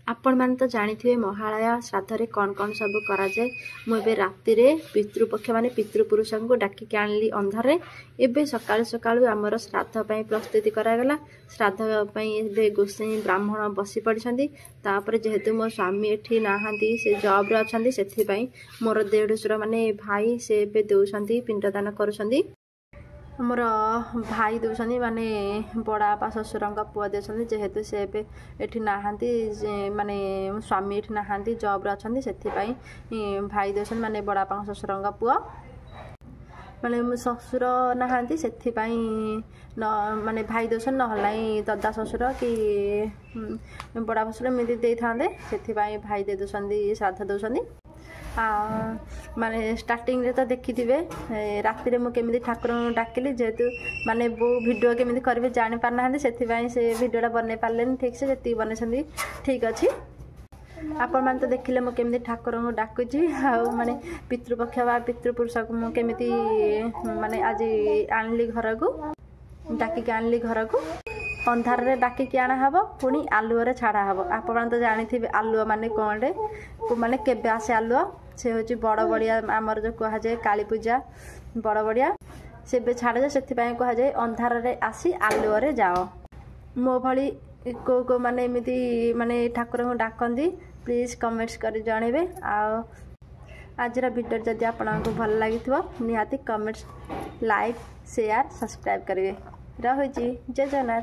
आपण मैंने तो जानी महालया श्राद्ध कौन कौन सब कराए। मुझे राति पितृपक्ष माने पितृपुरुष को डाकिक आनी अंधार एवं सकालू सकालू आमर श्राद्ध प्रस्तुति करागला। श्राद्ध गोसाई ब्राह्मण बसी पड़ती। जेहेतु मो स्वामी एठी नहांती से जॉब रे अछंती सेथिपाई मोर देढुसुर माने भाई से दौरान पिंडदान करुछंती। मोर भाई दौरान माने बड़ापा शशुर पुआ दे जेहेतु से एठी नहांती माने स्वामी एठी नहांती जॉब रे अछंती सेथिपाई भाई दौरान माने बड़ापा शशुर पुआ माने शशुर नहांती सेथिपाई माने भाई दौरान नहलाई ददा शशुर कि बड़ा शशुर एमती दे था सेथिपाई भाई दे दौरान श्राद्ध दौरान। माने स्टार्टिंग रे तो देखी थे राति मु केमी ठाकुर डाकिली जेहेतु माने बो वीडियो केमी करेंगे जानी पार ना से वीडियोटा बनई पारे ठीक से जी बन ठीक अच्छे। आपण मैंने तो देखिले मु केमी ठाकुर डाकुची माने पितृपक्ष बा पितृपुरुष को मुझे माने आज आनली घर को डाकिक आनली घर को अंधार रे डाकिक आना हबो पुणी आलुओ रे छाड़ा हबो। आपण तो जानी थे आलुओ माने कौन माने केबे आसे आलुओ से हूँ बड़ बड़िया आमर जो कह जाए काली पूजा बड़ बड़िया से छाड़ जाए से कहुए अंधार रे आसी आलुओ रे जाओ। मो भली को माने एमती माने ठाकुर को डाकती प्लीज कमेंट्स कर जनइबे। आज वीडियो जदि आपको भल लगी निहाती कमेंट्स लाइक शेयर सब्सक्राइब करेंगे। रहुची जय जगन्नाथ।